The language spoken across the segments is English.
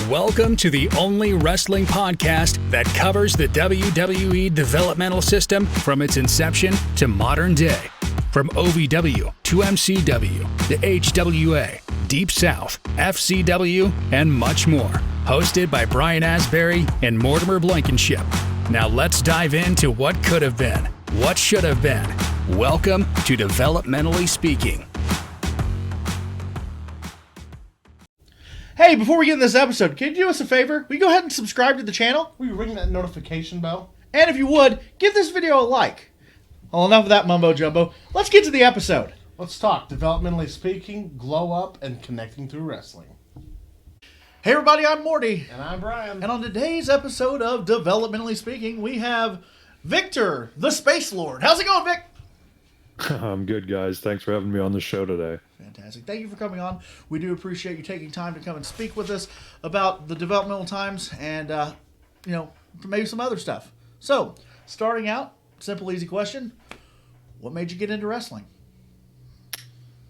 Welcome to the only wrestling podcast that covers the WWE developmental system from its inception to modern day. From OVW to MCW, the HWA, Deep South, FCW, and much more. Hosted by Brian Asbury and Mortimer Blankenship. Now let's dive into what could have been, what should have been. Welcome to Developmentally Speaking. Hey, before we get in this episode, can you do us a favor? Will you go ahead and subscribe to the channel? Will you ring that notification bell? And if you would, give this video a like. Well, enough of that mumbo jumbo. Let's get to the episode. Let's talk developmentally speaking, glow up, and connecting through wrestling. Hey everybody, I'm Morty. And I'm Brian. And on today's episode of Developmentally Speaking, we have Victor, the Space Lord. How's it going, Vic? I'm good, guys. Thanks for having me on the show today. Fantastic. Thank you for coming on. We do appreciate you taking time to come and speak with us about the developmental times and, maybe some other stuff. So, starting out, simple, easy question. What made you get into wrestling?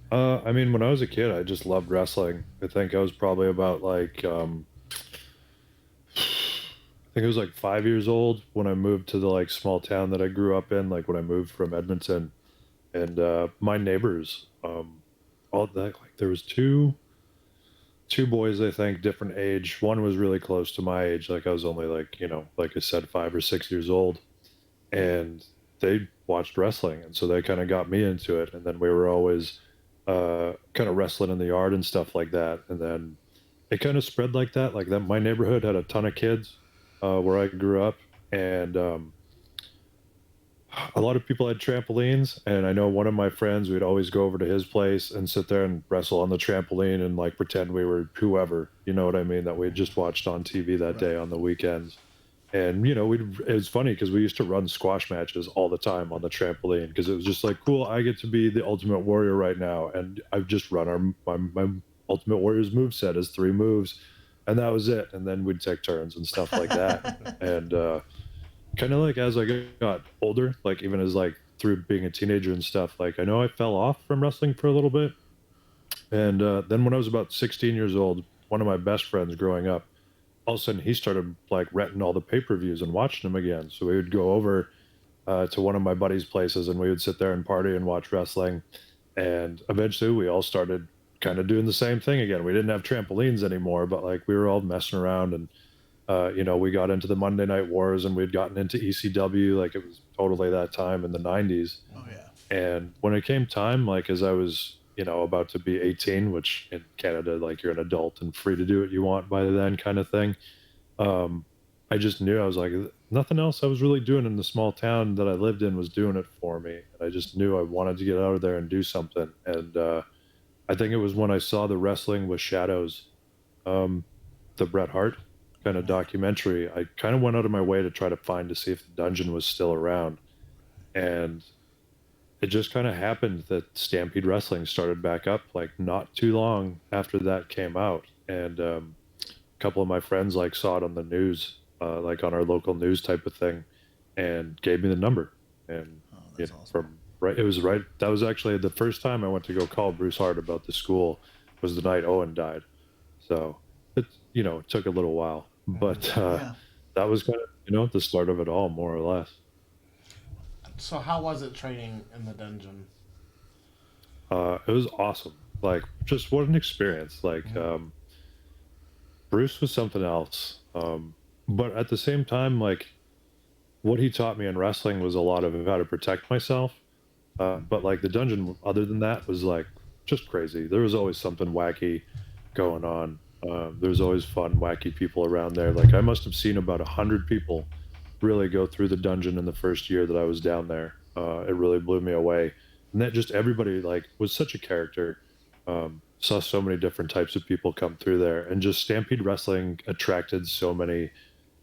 When I was a kid, I just loved wrestling. I think I was probably about I think it was 5 years old when I moved to the small town that I grew up in, when I moved from Edmonton. And my neighbors, there was two boys, I think, different age. One was really close to my age. I was only like I said, 5 or 6 years old. And they watched wrestling. And so they kind of got me into it. And then we were always kind of wrestling in the yard and stuff like that. And then it kind of spread like that. My neighborhood had a ton of kids where I grew up. And a lot of people had trampolines, and I know one of my friends, we'd always go over to his place and sit there and wrestle on the trampoline and pretend we were whoever, you know what I mean, that we had just watched on TV that day on the weekends. And, it was funny because we used to run squash matches all the time on the trampoline because it was just cool, I get to be the Ultimate Warrior right now. And I've just run my Ultimate Warrior's moveset as 3 moves, and that was it. And then we'd take turns and stuff like that. And, kind of as I got older, even as through being a teenager and stuff, I know I fell off from wrestling for a little bit. And then when I was about 16 years old, one of my best friends growing up, all of a sudden he started renting all the pay-per-views and watching them again. So we would go over to one of my buddies' places and we would sit there and party and watch wrestling. And eventually we all started kind of doing the same thing again. We didn't have trampolines anymore, but we were all messing around and we got into the Monday Night Wars and we'd gotten into ECW, it was totally that time in the 90s. Oh, yeah. And when it came time, as I was, about to be 18, which in Canada, you're an adult and free to do what you want by then kind of thing. I just knew, I was nothing else I was really doing in the small town that I lived in was doing it for me. I just knew I wanted to get out of there and do something. And I think it was when I saw the Wrestling with Shadows, the Bret Hart kind of documentary, I kind of went out of my way to try to see if the dungeon was still around. And it just kind of happened that Stampede Wrestling started back up not too long after that came out. And a couple of my friends saw it on the news, on our local news type of thing, and gave me the number. And awesome. That was actually the first time I went to go call Bruce Hart about the school was the night Owen died. So it took a little while, but that was kind of, the start of it all, more or less. So how was it training in the dungeon? It was awesome. Just what an experience. Bruce was something else. But at the same time, what he taught me in wrestling was a lot of how to protect myself. But the dungeon, other than that, was just crazy. There was always something wacky going on. There's always fun, wacky people around there. I must have seen about 100 people really go through the dungeon in the first year that I was down there. It really blew me away. And that just everybody was such a character. Saw so many different types of people come through there. And just Stampede Wrestling attracted so many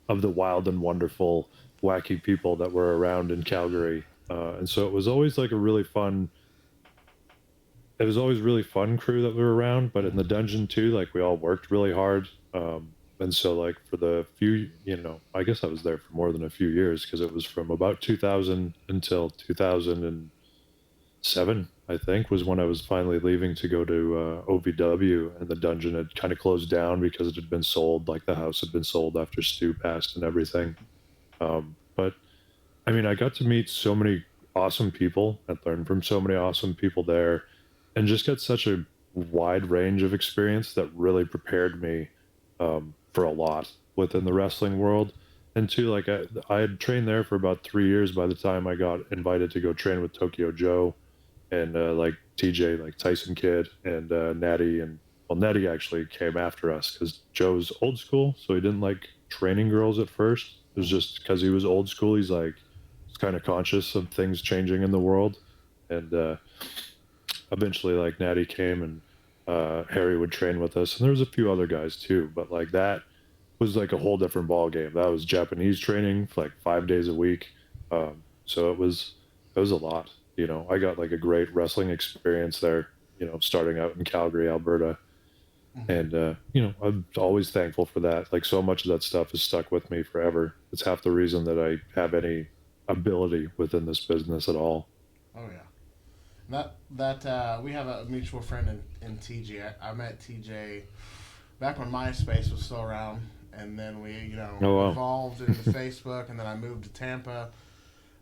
of the wild and wonderful, wacky people that were around in Calgary. And so it was always a really fun... It was always really fun crew that we were around, but in the dungeon too, we all worked really hard. And so for the few, I guess I was there for more than a few years because it was from about 2000 until 2000 and 7, I think, was when I was finally leaving to go to OVW, and the dungeon had kind of closed down because it had been sold. Like the house had been sold after Stu passed and everything. But I mean, I got to meet so many awesome people and learn from so many awesome people there, and just get such a wide range of experience that really prepared me for a lot within the wrestling world. And two, like I had trained there for about 3 years by the time I got invited to go train with Tokyo Joe and like TJ, like Tyson Kidd and Natty. And well, Natty actually came after us because Joe's old school, so he didn't like training girls at first. It was just because he was old school. He's like, he's kind of conscious of things changing in the world. And eventually, like Natty came and Harry would train with us, and there was a few other guys too. But like that was like a whole different ball game. That was Japanese training for like 5 days a week. So it was a lot. You know, I got like a great wrestling experience there. You know, starting out in Calgary, Alberta, and you know, I'm always thankful for that. Like so much of that stuff has stuck with me forever. It's half the reason that I have any ability within this business at all. Oh yeah, that we have a mutual friend in TJ. I met TJ back when MySpace was still around, and then we evolved into Facebook, and then I moved to Tampa,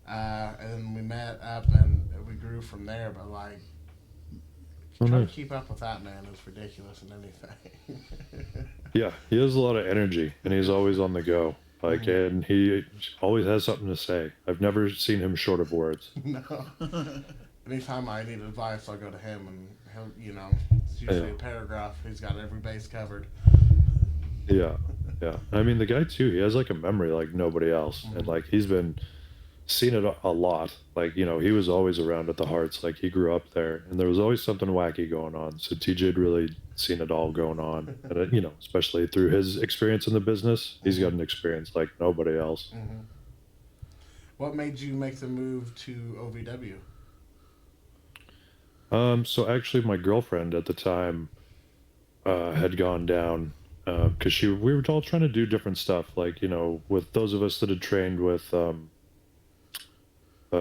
and then we met up and we grew from there. But like, trying to keep up with that man is ridiculous in anything. Yeah, he has a lot of energy, and he's always on the go. Like, and he always has something to say. I've never seen him short of words. No. Anytime I need advice, I'll go to him, and he'll, it's usually a paragraph. He's got every base covered. Yeah, yeah. I mean, the guy too, he has like a memory like nobody else, and like he's been seen it a lot. Like, he was always around at the Hearts. Like he grew up there, and there was always something wacky going on. So TJ had really seen it all going on, and especially through his experience in the business, he's got an experience like nobody else. Mm-hmm. What made you make the move to OVW? So actually, my girlfriend at the time had gone down because we were all trying to do different stuff. Like, with those of us that had trained with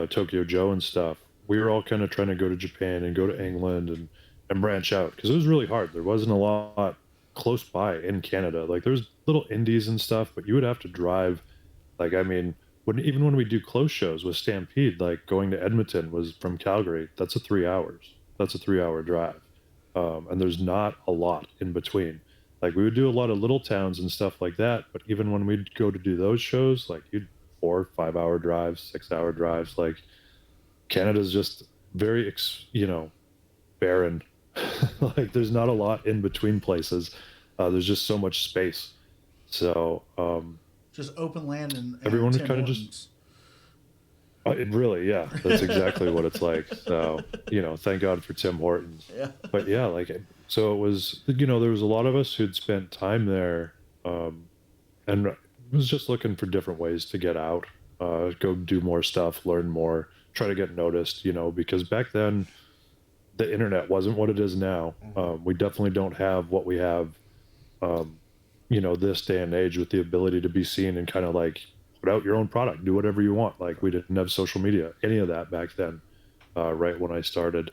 Tokyo Joe and stuff, we were all kind of trying to go to Japan and go to England and branch out because it was really hard. There wasn't a lot close by in Canada. Like, there's little indies and stuff, but you would have to drive. Like, I mean, even when we do close shows with Stampede, like going to Edmonton was from Calgary. That's a 3 hours. That's a 3 hour drive. And there's not a lot in between. Like, we would do a lot of little towns and stuff like that. But even when we'd go to do those shows, like, you'd 4 or 5 hour drives, 6 hour drives. Like, Canada's just very, barren. Like, there's not a lot in between places. There's just so much space. So, just open land and everyone Tim kind of Hortons. just. It really, yeah, that's exactly what it's like. So, thank God for Tim Hortons. Yeah. But yeah, like, so it was, there was a lot of us who'd spent time there, and was just looking for different ways to get out, go do more stuff, learn more, try to get noticed, because back then the internet wasn't what it is now. We definitely don't have what we have, this day and age with the ability to be seen and kind of like put out your own product, do whatever you want. Like, we didn't have social media, any of that back then, right when I started.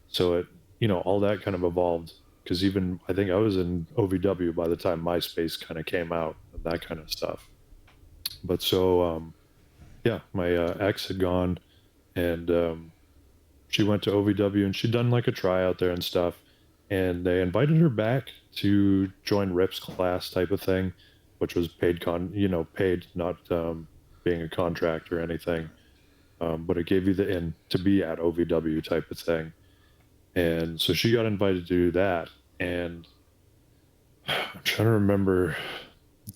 So it, all that kind of evolved, because even I think I was in OVW by the time MySpace kind of came out and that kind of stuff. But so, yeah, my ex had gone, and she went to OVW, and she'd done like a tryout there and stuff, and they invited her back to join Rip's class type of thing, which was paid, paid, not being a contract or anything, but it gave you the in to be at OVW type of thing. And so she got invited to do that, and I'm trying to remember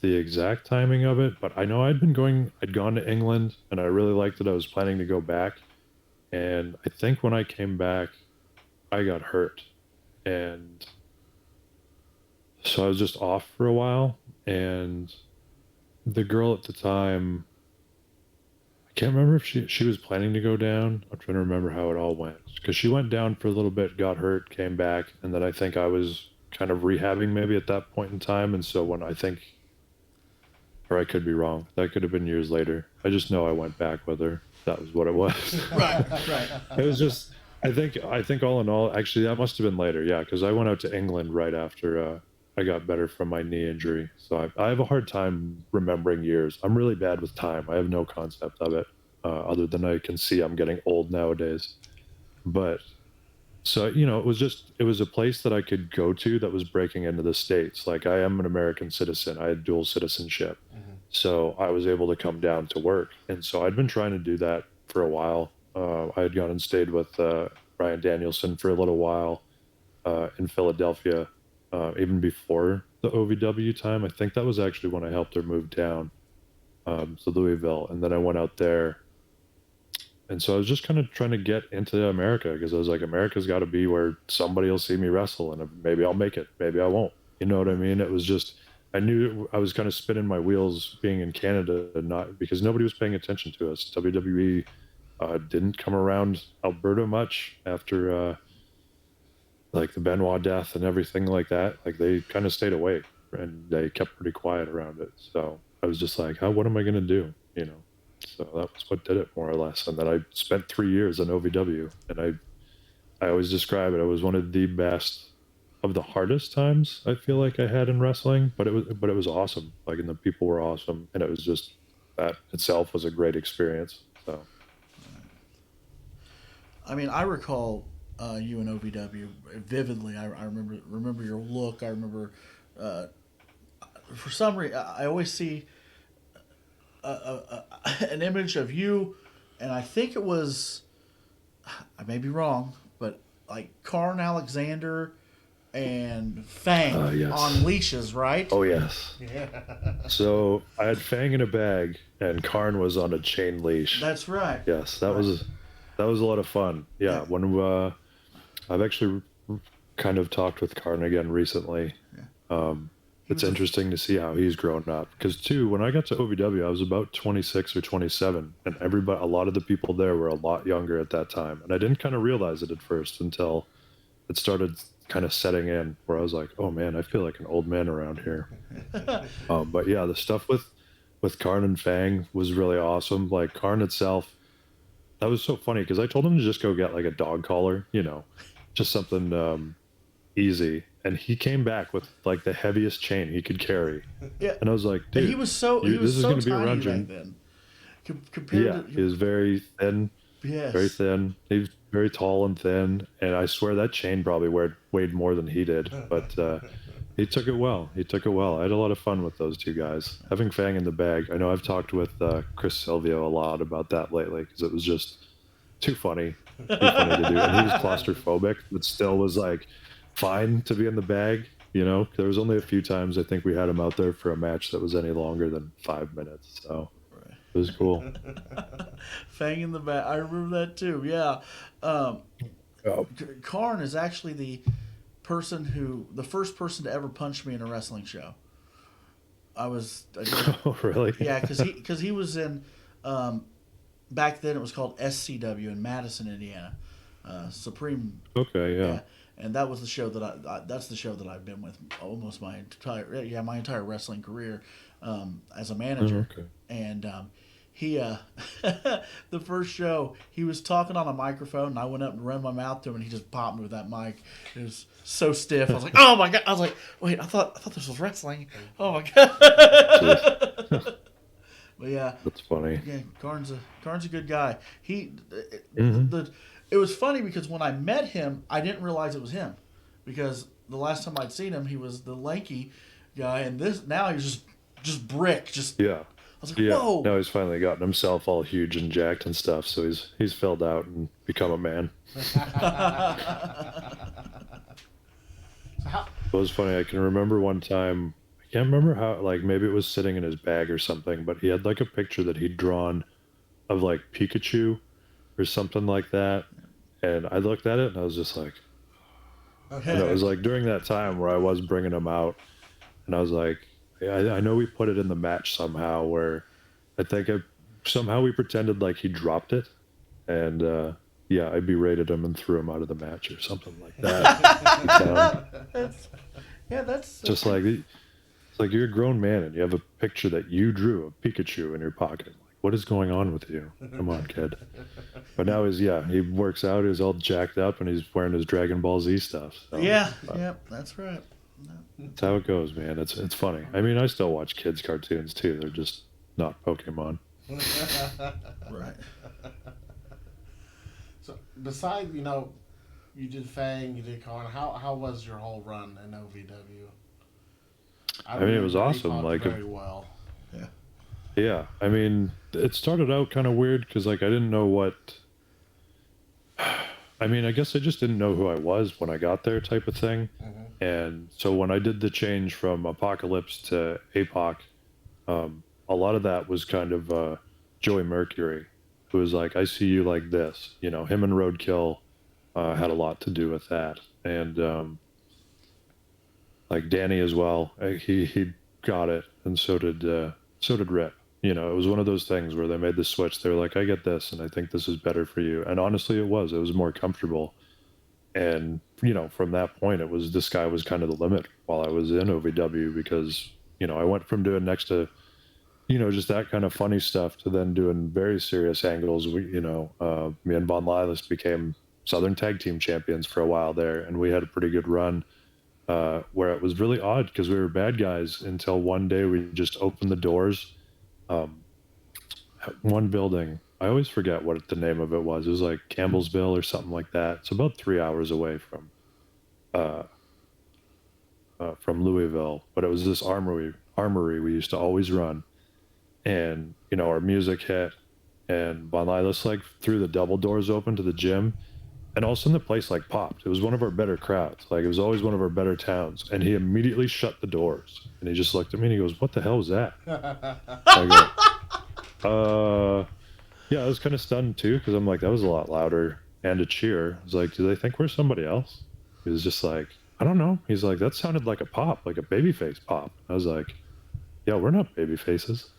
the exact timing of it, but I know I'd gone to England, and I really liked it. I was planning to go back, and I think when I came back, I got hurt, and so I was just off for a while. And the girl at the time, I can't remember if she was planning to go down. I'm trying to remember how it all went, because she went down for a little bit, got hurt, came back, and then I think I was kind of rehabbing maybe at that point in time. And so when I think, or I could be wrong, that could have been years later. I just know I went back with her. That was what it was. Right. It was just, I think all in all, actually, that must have been later. Yeah, because I went out to England right after I got better from my knee injury. So I have a hard time remembering years. I'm really bad with time. I have no concept of it, other than I can see I'm getting old nowadays. But so, it was a place that I could go to that was breaking into the States. Like, I am an American citizen. I had dual citizenship. So I was able to come down to work. And so I'd been trying to do that for a while. I had gone and stayed with Ryan Danielson for a little while in Philadelphia, even before the OVW time. I think that was actually when I helped her move down to Louisville. And then I went out there. And so I was just kind of trying to get into America because I was like, America's got to be where somebody will see me wrestle, and maybe I'll make it, maybe I won't. You know what I mean? It was just, I knew I was kind of spinning my wheels being in Canada, and not because nobody was paying attention to us. WWE didn't come around Alberta much after like the Benoit death and everything like that. Like, they kind of stayed away and they kept pretty quiet around it. So I was just like, what am I going to do? So that was what did it, more or less. And then I spent 3 years in OVW, and I always describe it. It was one of the best of the hardest times I feel like I had in wrestling, but it was awesome. Like, and the people were awesome, and it was just, that itself was a great experience. So, I mean, I recall you in OVW vividly. I remember your look. I remember for some reason I always see an image of you, and I think it was, I may be wrong, but like Karn Alexander and Fang yes. on leashes, right? Oh yes. Yeah. So I had Fang in a bag, and Karn was on a chain leash. That's right. Yes, that was a lot of fun. Yeah, when I've actually kind of talked with Karn again recently. Yeah. It's interesting to see how he's grown up. Because, too, when I got to OVW, I was about 26 or 27, and a lot of the people there were a lot younger at that time. And I didn't kind of realize it at first until it started kind of setting in, where I was like, oh, man, I feel like an old man around here. But, yeah, the stuff with Karn and Fang was really awesome. Like, Karn itself, that was so funny, because I told him to just go get, like, a dog collar, just something easy. And he came back with like the heaviest chain he could carry. Yeah. And I was like, dude, he was so tiny back then. He was very thin. Yes. Very thin. He was very tall and thin. And I swear that chain probably weighed more than he did. But he took it well. I had a lot of fun with those two guys. Having Fang in the bag. I know I've talked with Chris Silvio a lot about that lately, because it was just too funny. To do. And he was claustrophobic, but still was like, fine to be in the bag. There was only a few times I think we had him out there for a match that was any longer than 5 minutes, so it was cool. Fang in the bag, I remember that too. Yeah. Karn is actually the first person to ever punch me in a wrestling show. Oh, really? Yeah, because he was in back then it was called SCW in Madison, Indiana. Supreme. Okay, yeah. And that was the show that's the show that I've been with almost my entire wrestling career as a manager. Oh, okay. And he the first show he was talking on a microphone, and I went up and ran my mouth to him, and he just popped me with that mic. It was so stiff. I was like, oh my god! I was like, wait, I thought this was wrestling. Oh my god! But yeah, that's funny. Yeah, Karn's a good guy. It was funny because when I met him, I didn't realize it was him, because the last time I'd seen him, he was the lanky guy, and now he's just brick. Yeah. I was like, whoa. Now he's finally gotten himself all huge and jacked and stuff, so he's filled out and become a man. It was funny. I can remember one time. I can't remember how. Like, maybe it was sitting in his bag or something, but he had like a picture that he'd drawn of like Pikachu or something like that. And I looked at it and I was just like, and it was like during that time where I was bringing him out, and I was like, I know we put it in the match somehow, where I think somehow we pretended like he dropped it, and I berated him and threw him out of the match or something like that. That's just like, it's like, you're a grown man and you have a picture that you drew of Pikachu in your pocket. Like, what is going on with you? Come on, kid. But now he works out. He's all jacked up, and he's wearing his Dragon Ball Z stuff. So, That's right. That's how it goes, man. It's funny. I mean, I still watch kids' cartoons too. They're just not Pokemon. Right. So, besides, you did Fang, you did Con. How was your whole run in OVW? I mean, it was awesome. Like, very well. Yeah. Yeah. I mean, it started out kind of weird because, like, I didn't know what. I mean, I guess I just didn't know who I was when I got there, type of thing. Mm-hmm. And so when I did the change from Apocalypse to APOC, a lot of that was kind of Joey Mercury, who was like, I see you like this. You know, him and Roadkill had a lot to do with that. And like Danny as well, he got it, and so did Rip. You know, it was one of those things where they made the switch. They were like, I get this, and I think this is better for you. And honestly, it was more comfortable. And, you know, from that point, this guy was kind of the limit while I was in OVW, because, you know, I went from doing next to, you know, just that kind of funny stuff to then doing very serious angles. Me and Von Lilas became Southern Tag Team champions for a while there, and we had a pretty good run where it was really odd because we were bad guys until one day we just opened the doors. One building, I always forget what the name of it was. It was like Campbellsville or something like that. It's about 3 hours away from Louisville, but it was this armory we used to always run. And, you know, our music hit, and Von Lilas like threw the double doors open to the gym, and all of a sudden the place like popped. It was one of our better crowds. Like, it was always one of our better towns. And he immediately shut the doors, and he just looked at me and he goes, what the hell was that? I go, yeah, I was kind of stunned too, because I'm like, that was a lot louder and a cheer. I was like, do they think we're somebody else? He was just like, I don't know. He's like, that sounded like a pop, like a babyface pop. I was like, yeah, we're not baby faces.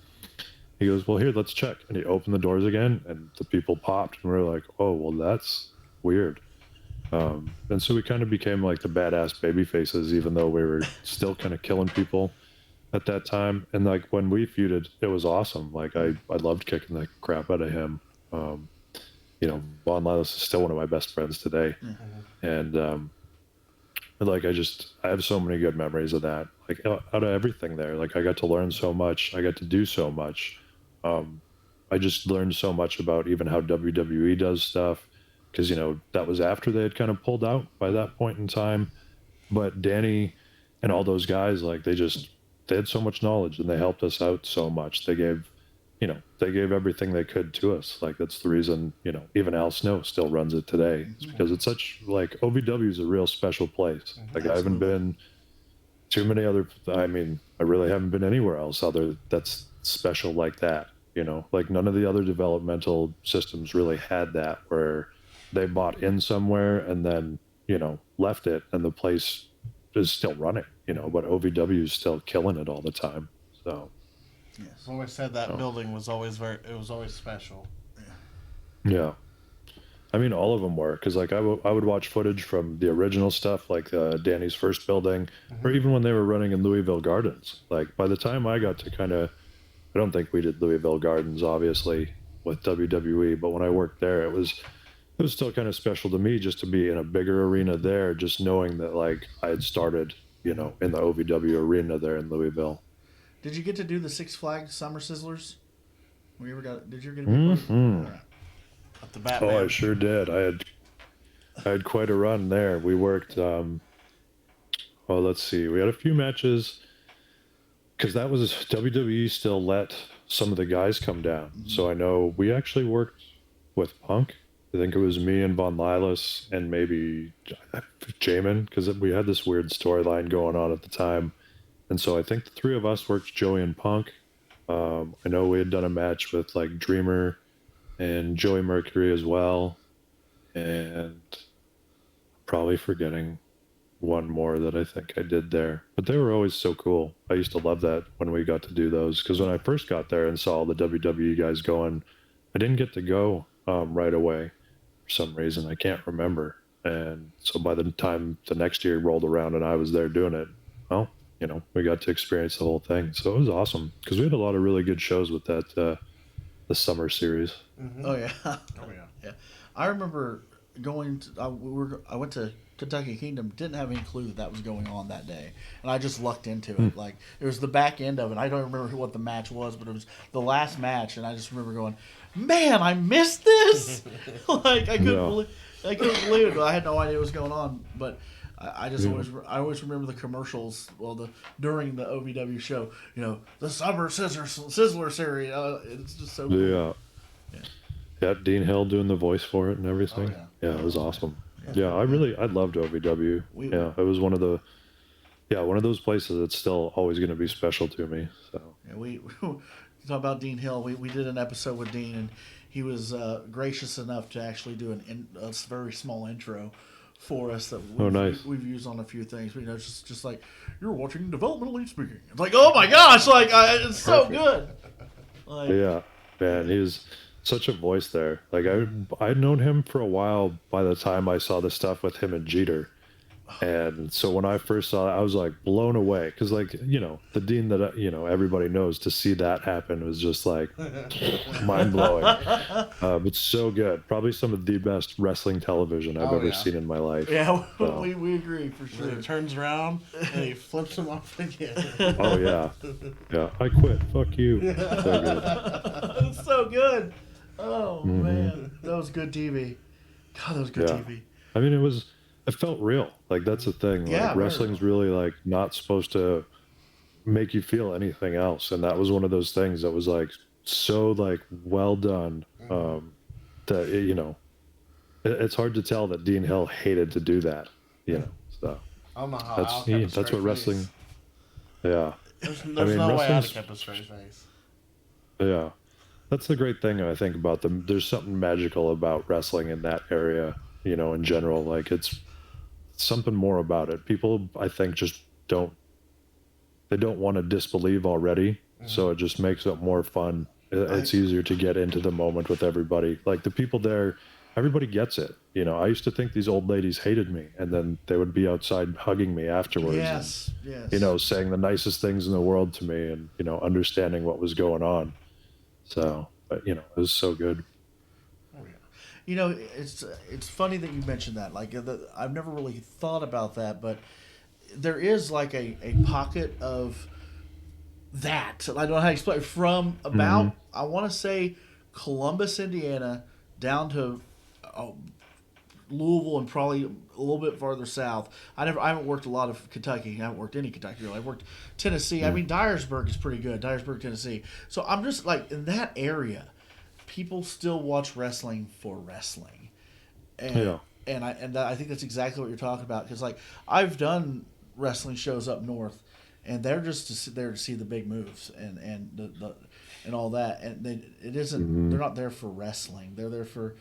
He goes, well, here, let's check. And he opened the doors again, and the people popped, and we were like, oh, well, that's weird. And so we kind of became like the badass baby faces, even though we were still kind of killing people at that time. And like when we feuded, it was awesome. Like I loved kicking the crap out of him. You know, Von Lilas is still one of my best friends today. Mm-hmm. And like I have so many good memories of that. Like out of everything there, like I got to learn so much. I got to do so much. I just learned so much about even how WWE does stuff, because, you know, that was after they had kind of pulled out by that point in time. But Danny and all those guys, like they had so much knowledge, and they helped us out so much. They gave everything they could to us. Like, that's the reason, you know, even Al Snow still runs it today. It's because it's such, like, OVW is a real special place. Like, absolutely. I haven't been too many other, I mean, I really haven't been anywhere else that's special like that, you know? Like, none of the other developmental systems really had that, where they bought in somewhere and then, you know, left it, and the place is still running, you know, but OVW is still killing it all the time. So yes, I've always said that building was always always special. Yeah, I mean, all of them were, because like I would watch footage from the original stuff, like Danny's first building, mm-hmm. or even when they were running in Louisville Gardens. Like, by the time I got to kind of, I don't think we did Louisville Gardens obviously with WWE, but when I worked there, it was still kind of special to me just to be in a bigger arena there, just knowing that like I had started, you know, in the OVW arena there in Louisville. Did you get to do the Six Flags Summer Sizzlers? Did you get to be mm-hmm. At the Batman? Oh, I sure did. I had quite a run there. We worked, let's see. We had a few matches, because that was WWE still let some of the guys come down. Mm-hmm. So I know we actually worked with Punk. I think it was me and Von Lilas and maybe Jamin, because we had this weird storyline going on at the time. And so I think the three of us worked Joey and Punk. I know we had done a match with like Dreamer and Joey Mercury as well. And probably forgetting one more that I think I did there. But they were always so cool. I used to love that when we got to do those, because when I first got there and saw all the WWE guys going, I didn't get to go right away. For some reason, I can't remember. And so by the time the next year rolled around and I was there doing it, well, you know, we got to experience the whole thing. So it was awesome, because we had a lot of really good shows with that the summer series. Mm-hmm. Oh yeah. Oh yeah. Yeah. I remember going to I went to Kentucky Kingdom, didn't have any clue that was going on that day, and I just lucked into it. Like it was the back end of it. I don't remember what the match was, but it was the last match, and I just remember going, "Man, I missed this!" Like I couldn't believe it. I had no idea what was going on, but I just always remember the commercials. Well, during the OVW show, the Summer Sizzler series. It's just so cool. Yeah, Dean Hill doing the voice for it and everything. Oh, yeah, it was awesome. Yeah, I loved OVW. It was one of those places that's still always going to be special to me. So yeah, we talk about Dean Hill. We did an episode with Dean, and he was gracious enough to actually do a very small intro for us that we've used on a few things. But, it's just like you're watching Developmentally Speaking. It's like, oh my gosh, like it's so good. Like, yeah, man, he's such a voice there. Like I'd known him for a while by the time I saw the stuff with him and Jeter. And so when I first saw it, I was like blown away because the Dean that everybody knows, to see that happen was just like mind blowing. But so good, probably some of the best wrestling television I've ever seen in my life. Yeah, we agree for sure. He turns around and he flips him off again. Oh yeah, I quit. Fuck you. So good. It's so good. Oh man, that was good TV. God, that was good TV. I mean, it felt real. Like that's the thing. Like wrestling's really like not supposed to make you feel anything else, and that was one of those things that was like so like well done. That it's hard to tell that Dean Hill hated to do that. So I don't know how that's what wrestling. Yeah. There's no way Al kept a straight face. Yeah. That's the great thing I think about them. There's something magical about wrestling in that area, in general. Like it's something more about it. People, I think, just don't want to disbelieve already. So it just makes it more fun. It's easier to get into the moment with everybody. Like the people there, everybody gets it. I used to think these old ladies hated me, and then they would be outside hugging me afterwards. Yes. Saying the nicest things in the world to me, and understanding what was going on. So, but it was so good. Oh yeah. It's funny that you mentioned that. Like I've never really thought about that, but there is like a pocket of that. I don't know how to explain. From about I want to say Columbus, Indiana, down to Louisville, and probably a little bit farther south. I haven't worked a lot of Kentucky. I haven't worked any Kentucky really. I've worked Tennessee. I mean, Dyersburg is pretty good. Dyersburg, Tennessee. So I'm just like in that area, people still watch wrestling for wrestling, and I think that's exactly what you're talking about. Because like I've done wrestling shows up north, and they're just there to see the big moves and the and all that, and they're not there for wrestling. They're there for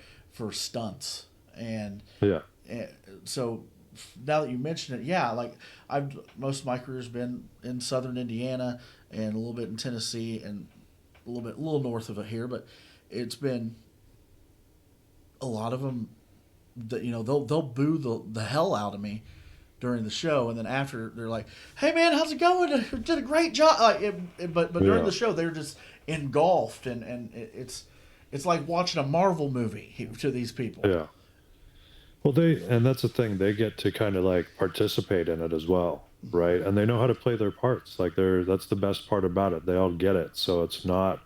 stunts. And so now that you mention it, like most of my career's been in southern Indiana and a little bit in Tennessee and a little north of it here, but it's been a lot of them that they'll boo the hell out of me during the show, and then after they're like, "Hey man, how's it going? You did a great job." But during the show they're just engulfed, and it's like watching a Marvel movie to these people. Yeah. Well, and that's the thing, they get to kind of like participate in it as well, right? And they know how to play their parts. Like that's the best part about it. They all get it. So it's not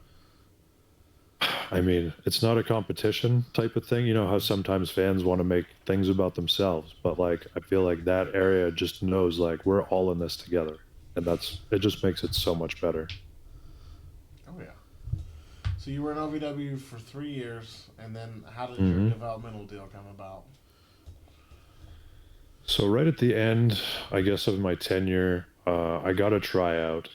a competition type of thing. You know how sometimes fans want to make things about themselves, but like I feel like that area just knows like we're all in this together, and it just makes it so much better. Oh yeah. So you were in OVW for 3 years, and then how did your developmental deal come about? So right at the end, I guess, of my tenure, I got a tryout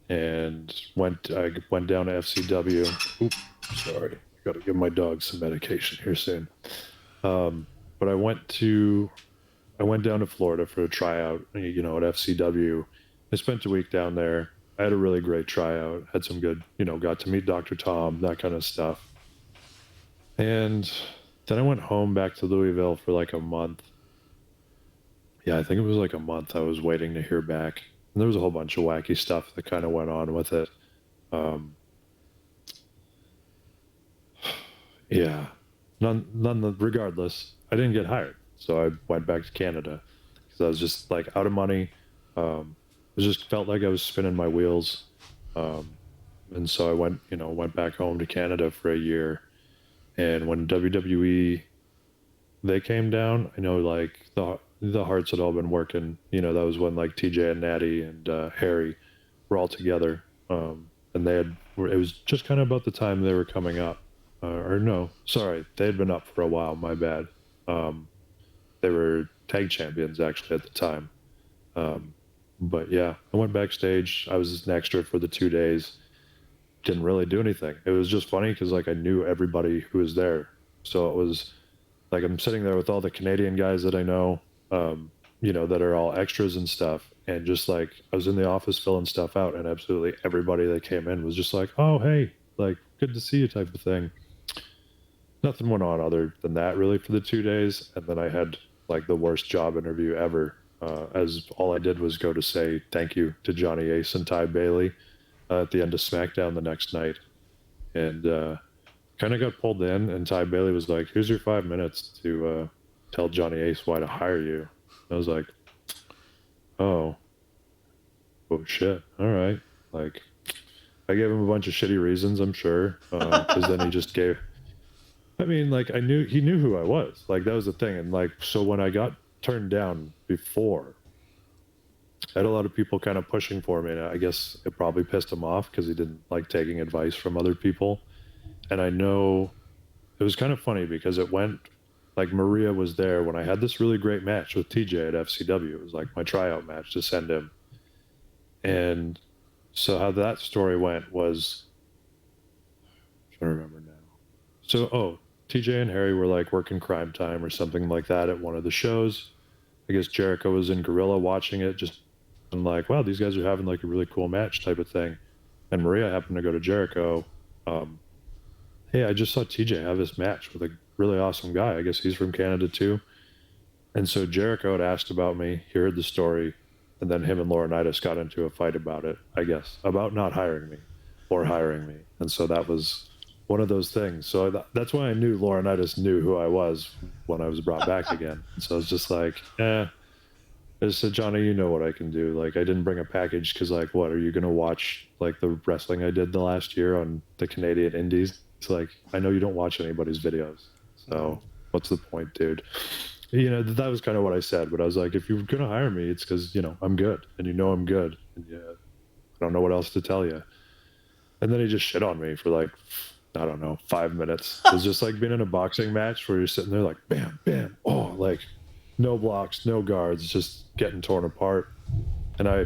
and went down to FCW. Oops, sorry, I got to give my dog some medication here soon. But I went down to Florida for a tryout, at FCW. I spent a week down there. I had a really great tryout. Had some good, got to meet Dr. Tom, that kind of stuff. And then I went home back to Louisville for like a month. Yeah, I think it was like a month I was waiting to hear back. And there was a whole bunch of wacky stuff that kind of went on with it. Yeah. Regardless, I didn't get hired. So I went back to Canada because I was just like out of money. It just felt like I was spinning my wheels. And so I went back home to Canada for a year. And when WWE, they came down, I know like the Hearts had all been working, that was when like TJ and Natty and Harry were all together. And it was just kind of about the time they were coming up. Or no, sorry, they had been up for a while. My bad. They were tag champions actually at the time. But yeah, I went backstage. I was an extra for the 2 days. Didn't really do anything. It was just funny because like I knew everybody who was there. So it was like I'm sitting there with all the Canadian guys that I know, that are all extras and stuff. And just like I was in the office filling stuff out, and absolutely everybody that came in was just like, "Oh, hey, like good to see you," type of thing. Nothing went on other than that really for the 2 days, and then I had like the worst job interview ever. As all I did was go to say thank you to Johnny Ace and Ty Bailey at the end of SmackDown the next night, and kind of got pulled in. And Ty Bailey was like, "Here's your 5 minutes to tell Johnny Ace why to hire you." I was like, "Oh shit, all right." Like, I gave him a bunch of shitty reasons, I'm sure, because then he just gave. I mean, like he knew who I was. Like that was the thing, and like so when I got turned down before, I had a lot of people kind of pushing for me, and I guess it probably pissed him off because he didn't like taking advice from other people. And I know it was kind of funny because it went like Maria was there when I had this really great match with TJ at FCW. It was like my tryout match to send him. And so how that story went was, I'm trying to remember now. So, TJ and Harry were like working Crime Time or something like that at one of the shows. I guess Jericho was in Gorilla watching it, just and like, wow, these guys are having like a really cool match type of thing. And Maria happened to go to Jericho. Hey, I just saw TJ have this match with a really awesome guy. I guess he's from Canada too. And so Jericho had asked about me. He heard the story. And then him and Laurinaitis got into a fight about it, I guess, about not hiring me or hiring me. And so that was one of those things. So that's why I knew Laurinaitis knew who I was when I was brought back again. So I was just like, I just said, "Johnny, you know what I can do." Like, I didn't bring a package because, like, what, are you going to watch, like, the wrestling I did the last year on the Canadian Indies? It's like, I know you don't watch anybody's videos. So what's the point, dude? That was kind of what I said. But I was like, if you're going to hire me, it's because, I'm good. And I'm good. And I don't know what else to tell you. And then he just shit on me for, like, I don't know, 5 minutes. It was just like being in a boxing match where you're sitting there like, bam, bam, like no blocks, no guards, just getting torn apart. And I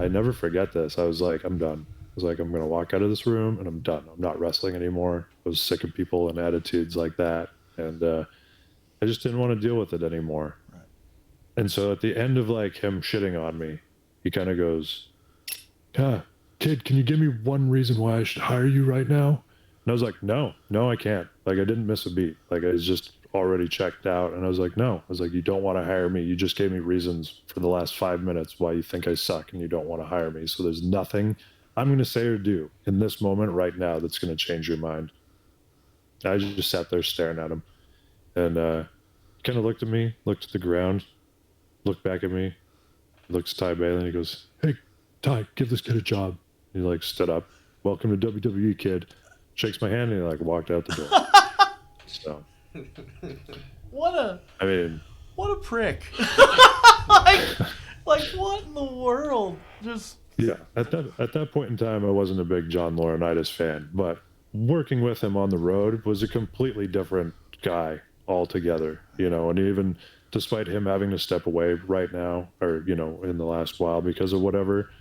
never forget this. I was like, I'm done. I was like, I'm going to walk out of this room and I'm done. I'm not wrestling anymore. I was sick of people and attitudes like that. And I just didn't want to deal with it anymore. Right. And so at the end of like him shitting on me, he kind of goes, "Kid, can you give me one reason why I should hire you right now?" And I was like, no, I can't. Like, I didn't miss a beat. Like, I was just already checked out. And I was like, no. I was like, you don't want to hire me. You just gave me reasons for the last 5 minutes why you think I suck and you don't want to hire me. So there's nothing I'm going to say or do in this moment right now that's going to change your mind. And I just sat there staring at him. And kind of looked at me, looked at the ground, looked back at me, looked at Ty Bailey, and he goes, "Hey, Ty, give this kid a job." And he, like, stood up. "Welcome to WWE, kid." Shakes my hand and he like walked out the door. So, what a prick! like what in the world? Just yeah. At that point in time, I wasn't a big John Laurinaitis fan, but working with him on the road was a completely different guy altogether. And even despite him having to step away right now, or in the last while because of whatever,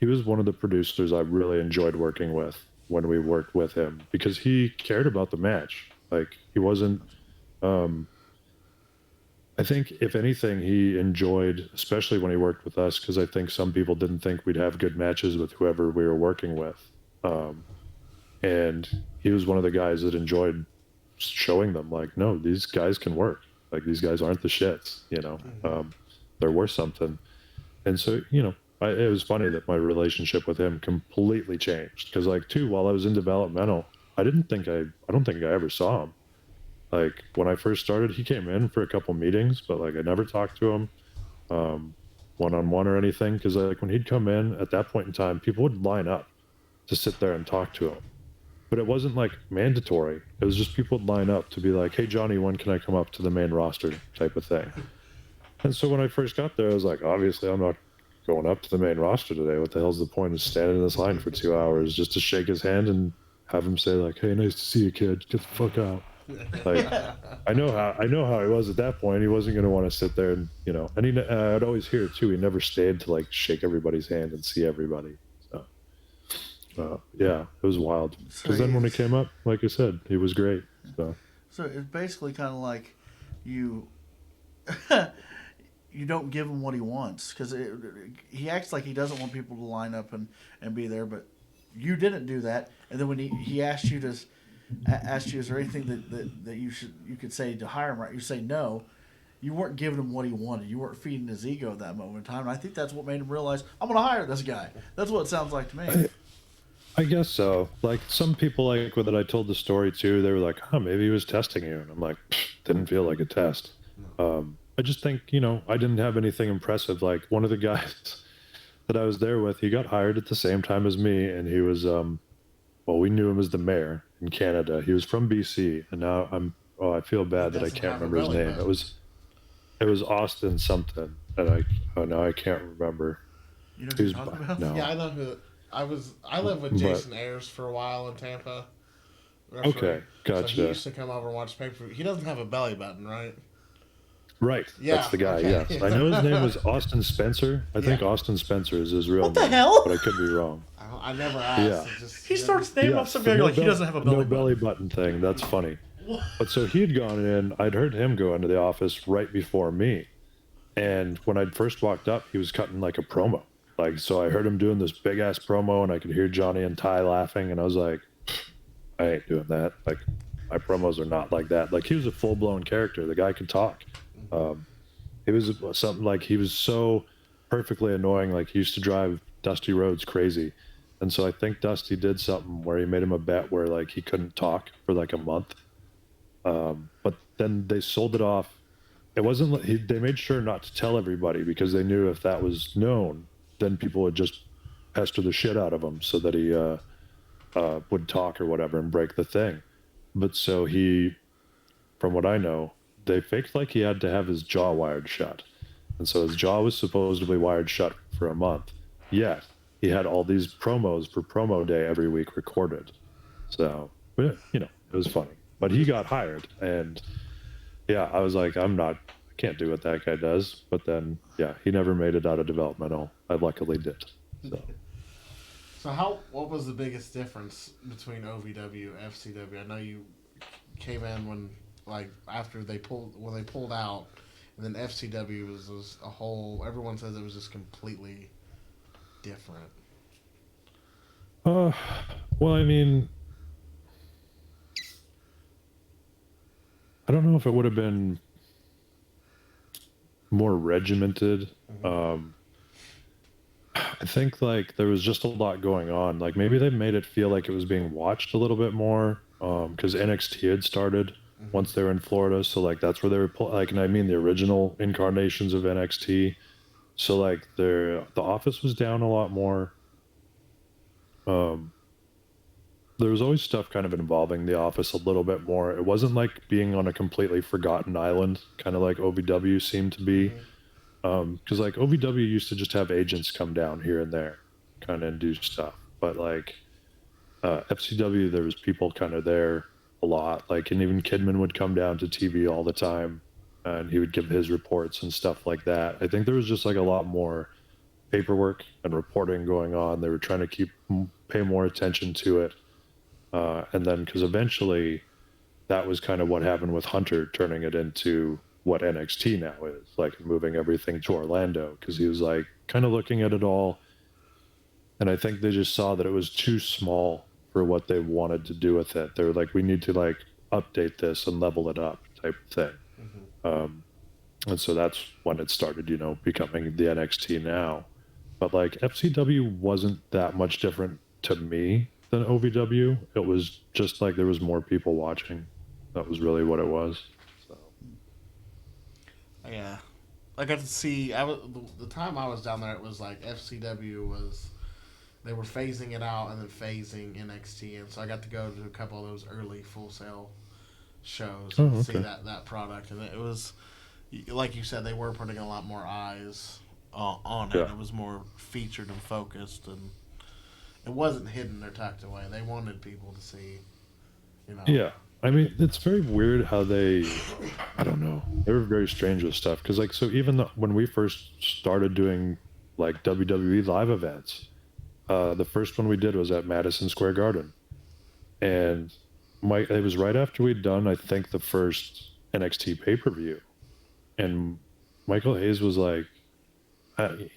he was one of the producers I really enjoyed working with when we worked with him because he cared about the match. Like he wasn't, I think if anything, he enjoyed, especially when he worked with us, because I think some people didn't think we'd have good matches with whoever we were working with. And he was one of the guys that enjoyed showing them like, no, these guys can work. Like these guys aren't the shits, they're worth something. And so, it was funny that my relationship with him completely changed because, like, too, while I was in developmental, I don't think I ever saw him. Like when I first started, he came in for a couple meetings, but like I never talked to him one-on-one or anything. Because like when he'd come in at that point in time, people would line up to sit there and talk to him. But it wasn't like mandatory. It was just people would line up to be like, "Hey Johnny, when can I come up to the main roster?" type of thing. And so when I first got there, I was like, obviously I'm not going up to the main roster today. What the hell's the point of standing in this line for 2 hours just to shake his hand and have him say like, "Hey, nice to see you, kid. Get the fuck out." Like, I know how he was at that point. He wasn't going to want to sit there and, you know, and I'd always hear too, he never stayed to like shake everybody's hand and see everybody. So, yeah, it was wild. Because then when he came up, like I said, he was great. So it's basically kind of like you you don't give him what he wants, because he acts like he doesn't want people to line up and be there, but you didn't do that. And then when he asked you, is there anything that you could say to hire him, right? You say no. You weren't giving him what he wanted. You weren't feeding his ego at that moment in time. And I think that's what made him realize, I'm going to hire this guy. That's what it sounds like to me. I guess so. Like some people, like that I told the story to, they were like, "Oh, maybe he was testing you," and I'm like, didn't feel like a test. I just think, you know, I didn't have anything impressive. Like one of the guys that I was there with, he got hired at the same time as me, and he was, well, we knew him as the mayor in Canada. He was from BC, and now I feel bad that I can't remember his name. It was Austin something, and now I can't remember. You know who you're talking about? No. Yeah, I know who. I lived with Jason Ayers for a while in Tampa. Okay, gotcha. So he used to come over and watch pay-per-view. He doesn't have a belly button, right? Right. Yeah, that's the guy. okay. Yes, I know his name was Austin Spencer. I think Austin Spencer is his real name. What the hell? But I could be wrong. I never asked. Yeah. He starts naming off some guy like he doesn't have a belly button. No belly button thing. That's funny. But so he had gone in. I'd heard him go into the office right before me, and when I'd first walked up, he was cutting like a promo. Like, so I heard him doing this big ass promo, and I could hear Johnny and Ty laughing, and I was like, I ain't doing that. Like, my promos are not like that. Like, he was a full blown character. The guy could talk. It was something like he was so perfectly annoying. Like, he used to drive Dusty Rhodes crazy. And so I think Dusty did something where he made him a bet where like he couldn't talk for like a month. But then they sold it off. It wasn't like they made sure not to tell everybody, because they knew if that was known, then people would just pester the shit out of him so that he would talk or whatever and break the thing. But so he, from what I know, they faked like he had to have his jaw wired shut. And so his jaw was supposedly wired shut for a month. Yet he had all these promos for promo day every week recorded. So, you know, it was funny. But he got hired, and yeah, I was like, I can't do what that guy does. But then, yeah, he never made it out of developmental. I luckily did. So what was the biggest difference between OVW and FCW? I know you came in when, like, after they pulled out, and then FCW was a whole, everyone says it was just completely different. Well, I mean, I don't know if it would have been more regimented. I think like there was just a lot going on. Like maybe they made it feel like it was being watched a little bit more, because NXT had started once they were in Florida. So like that's where they were like, and I mean the original incarnations of NXT. So like the office was down a lot more. There was always stuff kind of involving the office a little bit more. It wasn't like being on a completely forgotten island, kind of like OVW seemed to be. Because like OVW used to just have agents come down here and there, kind of and do stuff. But like FCW, there was people kind of there a lot. Like, and even Kidman would come down to TV all the time, and he would give his reports and stuff like that. I think there was just like a lot more paperwork and reporting going on. They were trying to pay more attention to it. And then, because eventually that was kind of what happened with Hunter turning it into what NXT now is, like moving everything to Orlando, because he was like kind of looking at it all. And I think they just saw that it was too small for what they wanted to do with it. They were like, we need to like update this and level it up type of thing. And so that's when it started, you know, becoming the NXT now. But like FCW wasn't that much different to me than OVW. It was just like there was more people watching. That was really what it was. So. Yeah, I got to see. The time I was down there. It was like FCW was. They were phasing it out and then phasing NXT, and so I got to go to a couple of those early Full Sail shows and see that product, and it was like you said, they were putting a lot more eyes on it. It was more featured and focused, and it wasn't hidden or tucked away. They wanted people to see, you know. Yeah, I mean, it's very weird how I don't know, they were very strange with stuff, because like, so even when we first started doing like WWE live events, the first one we did was at Madison Square Garden, and it was right after we'd done, I think, the first NXT pay-per-view, and Michael Hayes was like,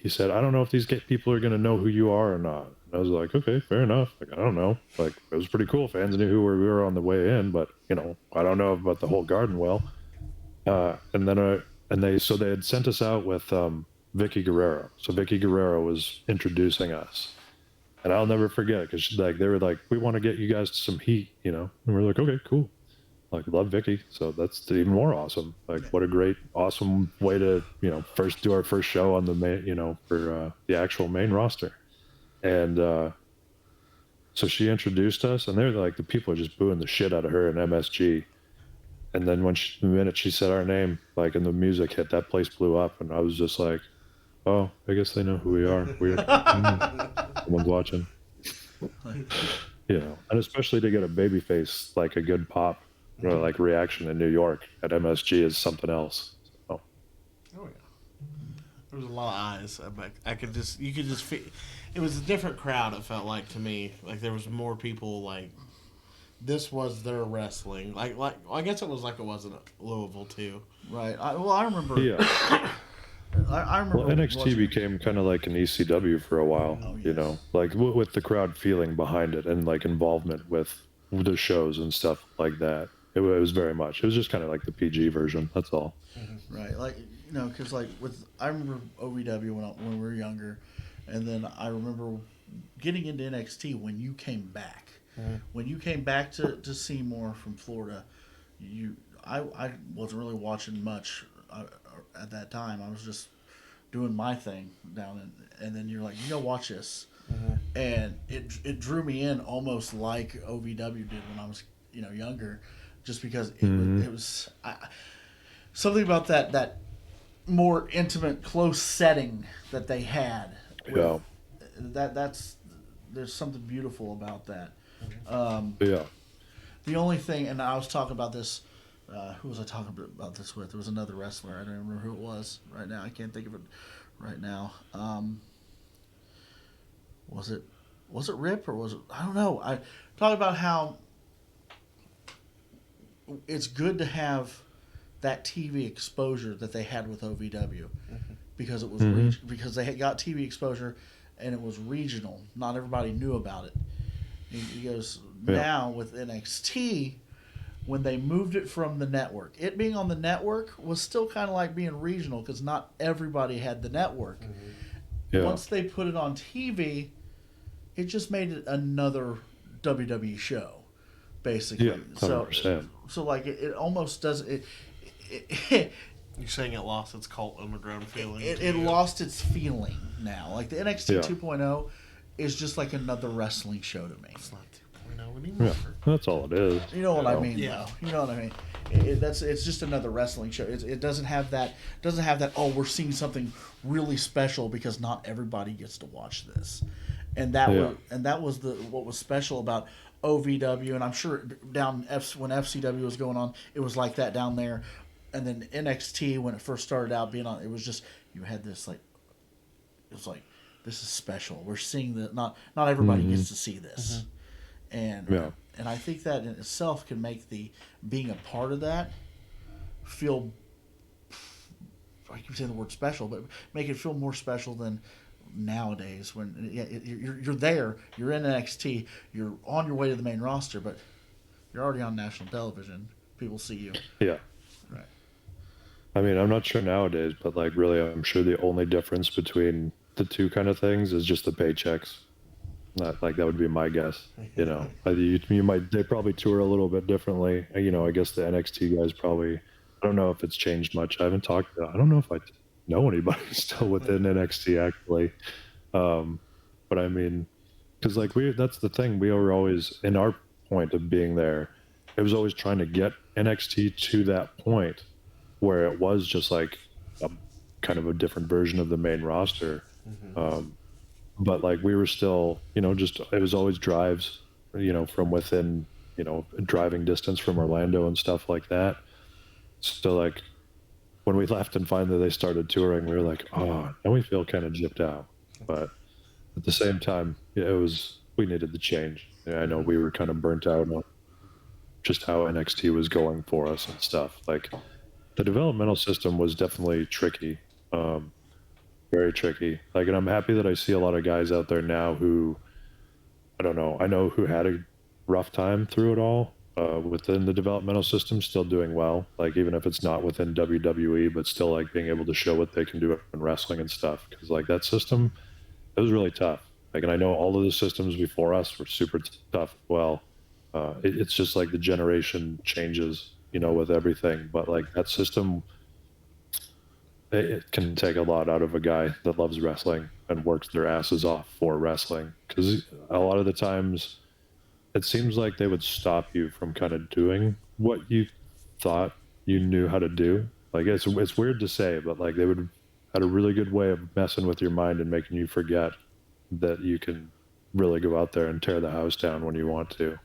he said, I don't know if these people are going to know who you are or not. And I was like, okay, fair enough. Like, I don't know. Like, it was pretty cool. Fans knew who we were on the way in, but, you know, I don't know about the whole garden well. And then, they had sent us out with Vicky Guerrero. So Vicky Guerrero was introducing us. And I'll never forget, because like, they were like, we want to get you guys some heat, you know? And we're like, okay, cool. Like, love Vicky, so that's even more awesome. Like, what a great, awesome way to, you know, do our first show on the main, you know, for the actual main roster. And so she introduced us, and they're like, the people are just booing the shit out of her in MSG. And then the minute she said our name, like, and the music hit, that place blew up, and I was just like, oh, I guess they know who we are. Weird. Someone's watching. You know, and especially to get a babyface, like a good pop, you know, like reaction in New York at MSG is something else. So. Oh yeah, there was a lot of eyes. You could just feel. It was a different crowd. It felt like to me, like there was more people. Like this was their wrestling. Like I guess it was like it was in Louisville too. Right. I remember. Yeah. I remember. Well, NXT became kind of like an ECW for a while, yes. You know, like with the crowd feeling behind it and like involvement with the shows and stuff like that. It was very much. It was just kind of like the PG version. That's all. Right. Like, you know, because like I remember OVW when we were younger, and then I remember getting into NXT when you came back. When you came back to Seymour from Florida, I wasn't really watching much. At that time, I was just doing my thing down and then you're like, watch this, and it drew me in almost like OVW did when I was younger, just because it was something about that more intimate, close setting that they had. There's something beautiful about that. The only thing, and I was talking about this. Who was I talking about this with? There was another wrestler. I don't remember who it was right now. I can't think of it right now. Was it Rip or was it? I don't know. I talked about how it's good to have that TV exposure that they had with OVW, because it was because they had got TV exposure and it was regional. Not everybody knew about it. He goes, now with NXT. When they moved it from the network, it being on the network was still kind of like being regional, because not everybody had the network. Once they put it on TV, it just made it another WWE show, basically. Yeah, 100%. So like it almost does it. You're saying it lost its cult underground feeling. It lost its feeling now. Like the NXT 2.0 is just like another wrestling show to me. It's not 2.0 anymore. Yeah, that's all it is. You know what I mean? Yeah. Though. You know what I mean? It's just another wrestling show. It doesn't have that. Oh, we're seeing something really special because not everybody gets to watch this, and that was what was special about OVW, and I'm sure down when FCW was going on, it was like that down there, and then NXT when it first started out being on, it was just you had this like, it was like, this is special. We're seeing that not everybody gets to see this. And I think that in itself can make being a part of that feel, I keep saying the word special, but make it feel more special than nowadays when you're there, you're in NXT, you're on your way to the main roster, but you're already on national television. People see you. Yeah. Right. I mean, I'm not sure nowadays, but like really, I'm sure the only difference between the two kind of things is just the paychecks. Not like that would be my guess. You know, they probably tour a little bit differently. You know, I guess the NXT guys probably. I don't know if it's changed much. I haven't talked. I don't know if I know anybody still within NXT actually. But I mean, because like that's the thing. We were always in our point of being there. It was always trying to get NXT to that point where it was just like a kind of a different version of the main roster. But like we were still, you know, just it was always drives, you know, from within, you know, driving distance from Orlando and stuff like that. So like when we left and finally they started touring, we were like, oh, and we feel kind of gypped out. But at the same time, we needed the change. Yeah, I know we were kind of burnt out on just how NXT was going for us and stuff. Like the developmental system was definitely tricky. Very tricky. Like, and I'm happy that I see a lot of guys out there now who, I don't know, I know who had a rough time through it all within the developmental system, still doing well. Like, even if it's not within WWE, but still like being able to show what they can do in wrestling and stuff. Because like that system, it was really tough. Like, and I know all of the systems before us were super tough. Well, it's just like the generation changes, you know, with everything. But like that system, it can take a lot out of a guy that loves wrestling and works their asses off for wrestling. Because a lot of the times it seems like they would stop you from kind of doing what you thought you knew how to do. Like it's weird to say, but like they would had a really good way of messing with your mind and making you forget that you can really go out there and tear the house down when you want to.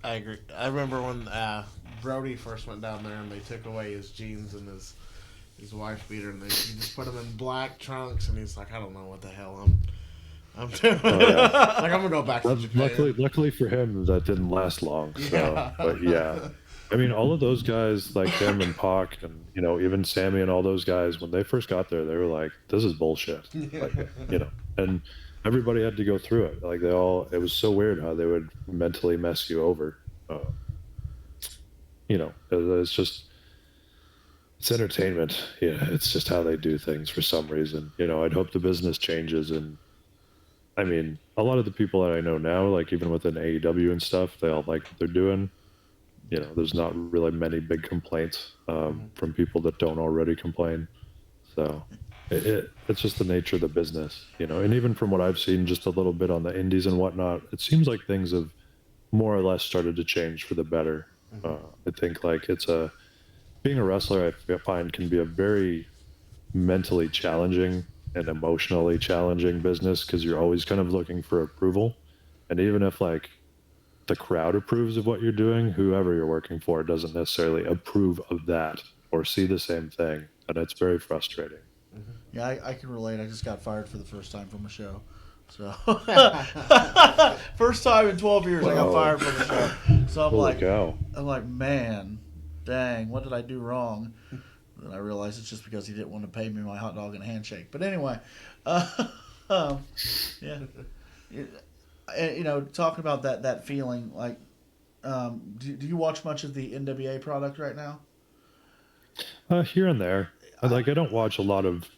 I agree. I remember when Brody first went down there and they took away his jeans and his wife beater and he just put him in black trunks and he's like, I don't know what the hell I'm doing. Oh, yeah. Like I'm gonna go back to Japan. Luckily for him, that didn't last long. So, yeah. But yeah, I mean, all of those guys like him and Pac and you know even Sammy and all those guys when they first got there, they were like, "This is bullshit," like, you know, and everybody had to go through it. Like it was so weird how they would mentally mess you over. You know, it's entertainment. Yeah, it's just how they do things for some reason. You know, I'd hope the business changes. And I mean, a lot of the people that I know now, like even within AEW and stuff, they all like what they're doing. You know, there's not really many big complaints from people that don't already complain. So it's just the nature of the business, you know. And even from what I've seen just a little bit on the indies and whatnot, it seems like things have more or less started to change for the better. I think like being a wrestler, I find can be a very mentally challenging and emotionally challenging business because you're always kind of looking for approval. And even if like the crowd approves of what you're doing, whoever you're working for doesn't necessarily approve of that or see the same thing. And it's very frustrating. Yeah, I can relate. I just got fired for the first time from a show. So first time in 12 years I got fired from a show. So I'm like, man, dang, what did I do wrong? Then I realized it's just because he didn't want to pay me my hot dog and a handshake. But anyway, yeah, you know, talking about that feeling, like, do you watch much of the NWA product right now? Here and there. I don't watch a lot of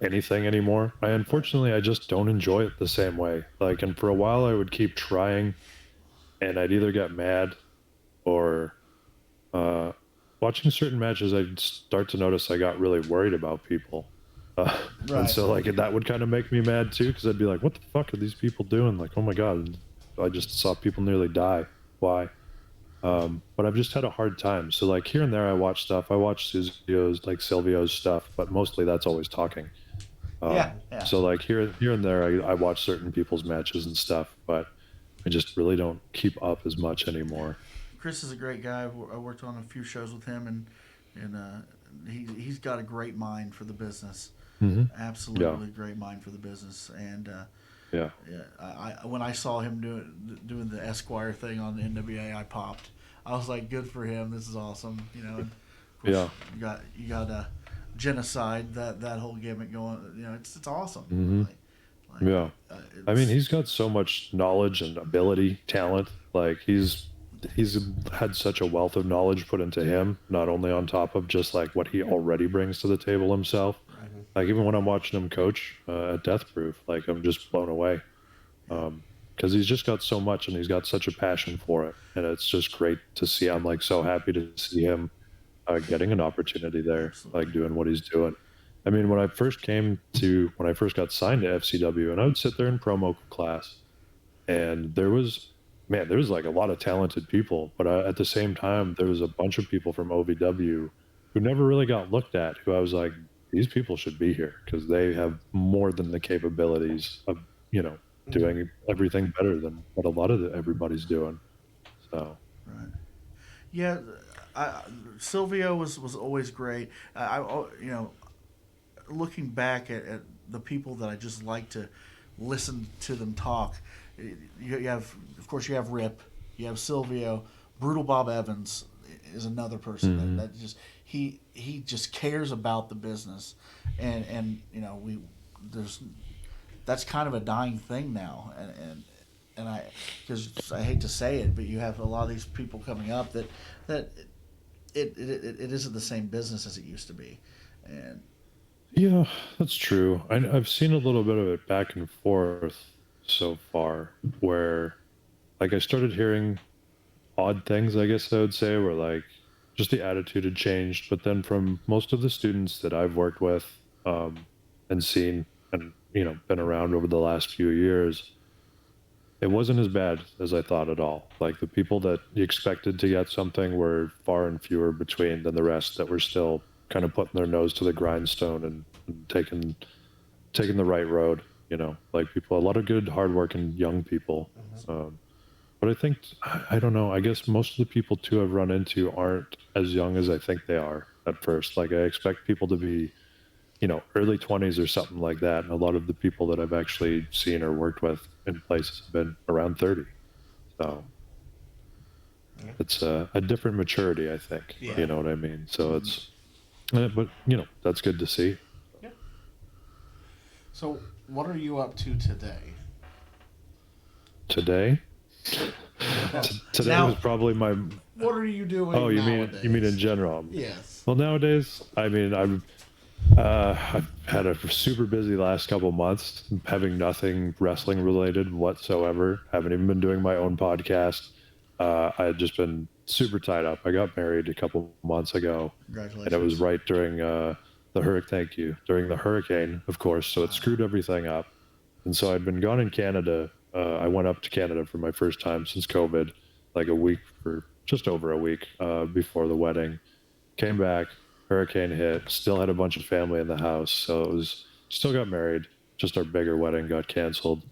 anything anymore. Unfortunately, I just don't enjoy it the same way. Like, and for a while I would keep trying and I'd either get mad or watching certain matches, I'd start to notice I got really worried about people. Right. And so like that would kind of make me mad too, because I'd be like, what the fuck are these people doing? Like, oh my God, I just saw people nearly die. Why? But I've just had a hard time. So like here and there I watch stuff. I watch Silvio's stuff, but mostly that's always talking. Yeah. So like here and there I watch certain people's matches and stuff, but I just really don't keep up as much anymore. Chris is a great guy. I worked on a few shows with him, and he's got a great mind for the business. Mm-hmm. Absolutely great mind for the business. And I when I saw him doing the Esquire thing on the NWA, I popped. I was like, good for him. This is awesome. You know. And of course, you got a genocide, that whole gimmick going. You know, it's awesome. Mm-hmm. I mean, he's got so much knowledge and ability, talent. Like he's had such a wealth of knowledge put into him, not only on top of just like what he already brings to the table himself. Like even when I'm watching him coach at Death Proof, like I'm just blown away. Because he's just got so much and he's got such a passion for it. And it's just great to see. I'm like so happy to see him getting an opportunity there, Absolutely. like doing what he's doing. I mean, when I first got signed to FCW, and I would sit there in promo class, and there was, man, there was like a lot of talented people, but at the same time, there was a bunch of people from OVW who never really got looked at, who I was like, these people should be here because they have more than the capabilities of, doing everything better than what a lot of everybody's doing. So, Right. Yeah, Silvio was always great. Looking back at the people that I just like to listen to them talk, you have, of course, you have Rip, you have Silvio, Brutal Bob Evans is another person that just he just cares about the business, and we there's that's kind of a dying thing now, and because I hate to say it, but you have a lot of these people coming up that it isn't the same business as it used to be, and yeah, that's true. I've seen a little bit of it back and forth so far, where like I started hearing odd things, I guess I would say, where like just the attitude had changed. But then from most of the students that I've worked with and seen and been around over the last few years, it wasn't as bad as I thought at all. Like the people that you expected to get something were far and fewer between than the rest that were still kind of putting their nose to the grindstone and taking the right road. Like people, a lot of good, hardworking young people. But I think I don't know. I guess most of the people too I've run into aren't as young as I think they are at first. Like I expect people to be early 20s or something like that. And a lot of the people that I've actually seen or worked with in places have been around 30. So it's a different maturity, I think. Yeah. You know what I mean? So it's, but that's good to see. Yeah. So what are you up to today? Today? Today Now- was probably my. What are you doing? Oh, you nowadays? mean in general? Yes. Well, nowadays, I mean, I've had a super busy last couple months, having nothing wrestling related whatsoever. Haven't even been doing my own podcast. I had just been super tied up. I got married a couple months ago, congratulations. and it was right during the hurricane. Thank you. During the hurricane, of course. So it screwed everything up. And so I'd been gone in Canada. I went up to Canada for my first time since COVID, like a week for just over a week before the wedding. Came back, hurricane hit, still had a bunch of family in the house. So it was, still got married, just our bigger wedding got canceled.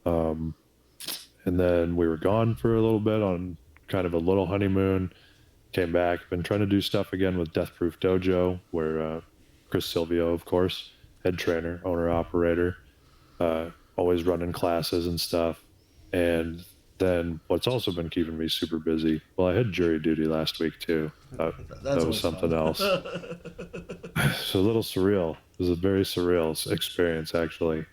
And then we were gone for a little bit on kind of a little honeymoon. Came back, been trying to do stuff again with Death Proof Dojo, where Chris Silvio, of course, head trainer, owner, operator, always running classes and stuff. And then what's also been keeping me super busy, well, I had jury duty last week too. That was something else. So a little surreal. It was a very surreal experience, actually.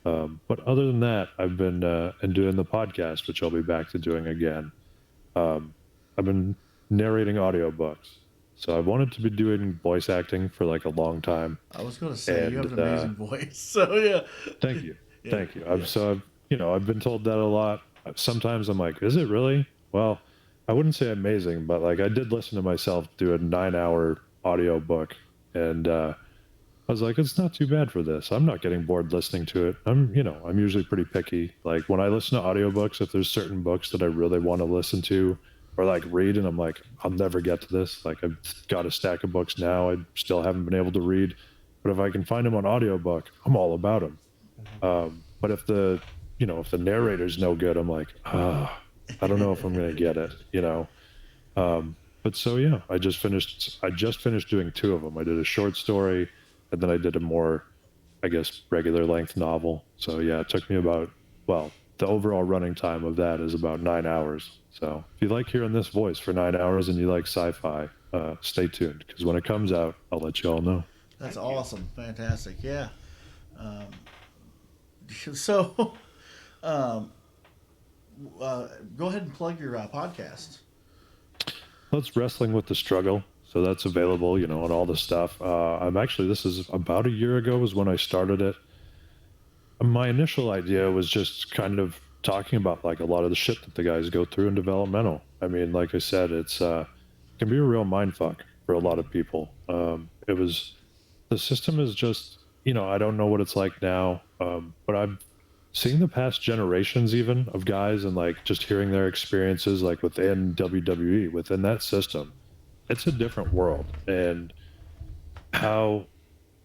But other than that, I've been and doing the podcast, which I'll be back to doing again. I've been narrating audiobooks. So I've wanted to be doing voice acting for like a long time. I was going to say And, you have an amazing voice. So yeah. Thank you. Yeah, Thank you. yeah. I've been told that a lot. Sometimes I'm like, is it really? Well, I wouldn't say amazing, but like I did listen to myself do a 9-hour audio book, and I was like, it's not too bad for this. I'm not getting bored listening to it. I'm usually pretty picky. Like when I listen to audiobooks, if there's certain books that I really want to listen to or like read, and I'm like, I'll never get to this. Like I've got a stack of books now I still haven't been able to read, but if I can find them on audiobook, I'm all about them. But if the narrator's no good, I'm like, I don't know if I'm going to get it, But so, yeah, I just finished doing 2 of them. I did a short story and then I did a more, I guess, regular length novel. So yeah, it took me the overall running time of that is about 9 hours. So if you like hearing this voice for 9 hours and you like sci-fi, stay tuned because when it comes out, I'll let you all know. That's awesome. Fantastic. Yeah. So, go ahead and plug your podcast. Well, it's Wrestling with the Struggle. So that's available, you know, on all the stuff. This is about a year ago was when I started it. My initial idea was just kind of talking about like a lot of the shit that the guys go through in developmental. I mean, like I said, it can be a real mind fuck for a lot of people. The system is just, you know, I don't know what it's like now, but I'm seeing the past generations even of guys and like just hearing their experiences like within WWE, within that system. It's a different world, and how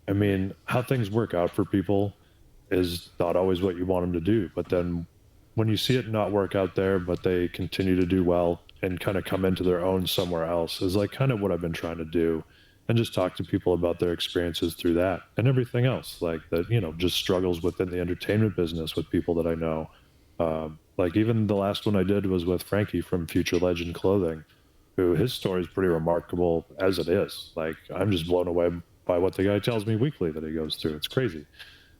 how things work out for people is not always what you want them to do. But then when you see it not work out there, but they continue to do well and kind of come into their own somewhere else, is like kind of what I've been trying to do, and just talk to people about their experiences through that and everything else, like that, you know, just struggles within the entertainment business with people that I know. Like even the last one I did was with Frankie from Future Legend Clothing, who his story is pretty remarkable as it is. Like I'm just blown away by what the guy tells me weekly that he goes through. It's crazy.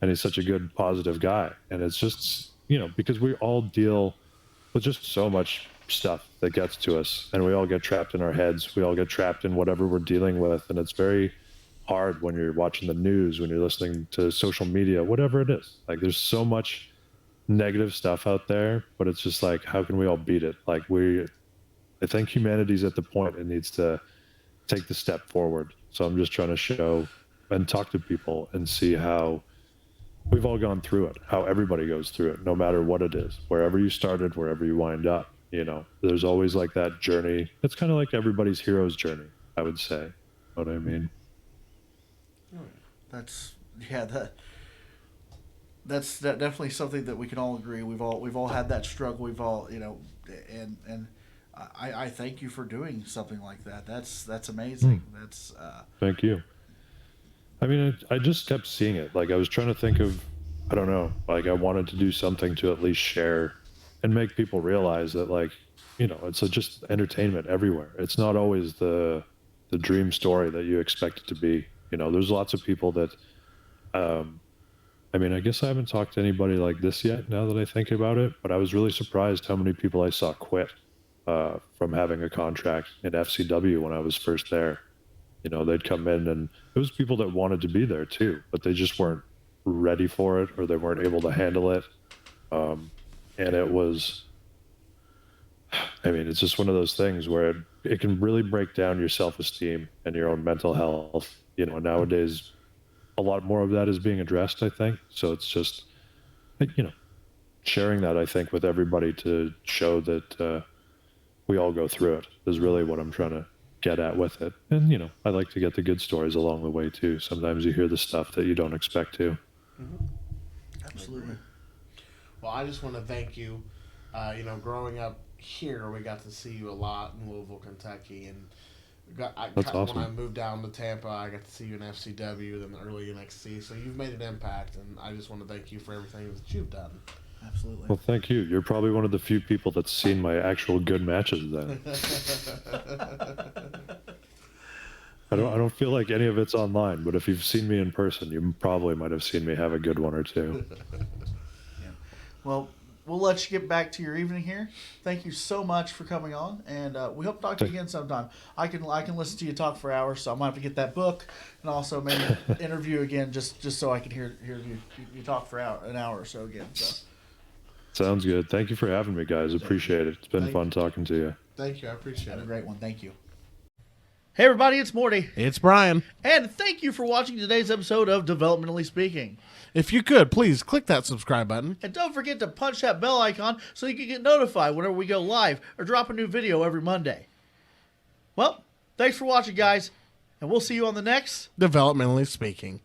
And he's such a good, positive guy. And it's just, you know, because we all deal with just so much stuff that gets to us, and we all get trapped in our heads. We all get trapped in whatever we're dealing with. And it's very hard when you're watching the news, when you're listening to social media, whatever it is. Like there's so much negative stuff out there, but it's just like, how can we all beat it? Like I think humanity's at the point it needs to take the step forward. So I'm just trying to show and talk to people and see how we've all gone through it, how everybody goes through it, no matter what it is, wherever you started, wherever you wind up, you know, there's always like that journey. It's kind of like everybody's hero's journey, I would say. You know what I mean? That's definitely something that we can all agree. We've all had that struggle. We've all, you know, and I thank you for doing something like that. That's amazing. That's Thank you. I mean, I just kept seeing it. Like I was trying to think of, I don't know, like I wanted to do something to at least share and make people realize that, like, you know, it's just entertainment everywhere. It's not always the dream story that you expect it to be. You know, there's lots of people that, I mean, I guess I haven't talked to anybody like this yet now that I think about it, but I was really surprised how many people I saw quit from having a contract in FCW when I was first there. You know, they'd come in, and it was people that wanted to be there too, but they just weren't ready for it, or they weren't able to handle it. And it was, I mean, it's just one of those things where it can really break down your self-esteem and your own mental health. You know, nowadays, a lot more of that is being addressed, I think. So it's just, you know, sharing that, I think, with everybody to show that we all go through it is really what I'm trying to get at with it. And, you know, I like to get the good stories along the way too. Sometimes you hear the stuff that you don't expect to. absolutely. Well, I just want to thank you. You know, growing up here, we got to see you a lot in Louisville, Kentucky, and That's awesome. When I moved down to Tampa, I got to see you in FCW, then the early NXT. So you've made an impact, and I just want to thank you for everything that you've done. Absolutely. Well, thank you. You're probably one of the few people that's seen my actual good matches then. I don't feel like any of it's online, but if you've seen me in person, you probably might have seen me have a good one or two. Yeah. Well, we'll let you get back to your evening here. Thank you so much for coming on, and we hope to talk to you again sometime. I can listen to you talk for hours, so I might have to get that book and also maybe interview again just so I can hear you talk for an hour or so again. So. Sounds good. Thank you for having me, guys. Appreciate it. It's been fun talking to you. Thank you. I appreciate it. Have a great one. Thank you. Hey, everybody. It's Morty. It's Brian. And thank you for watching today's episode of Developmentally Speaking. If you could, please click that subscribe button. And don't forget to punch that bell icon so you can get notified whenever we go live or drop a new video every Monday. Well, thanks for watching, guys. And we'll see you on the next Developmentally Speaking.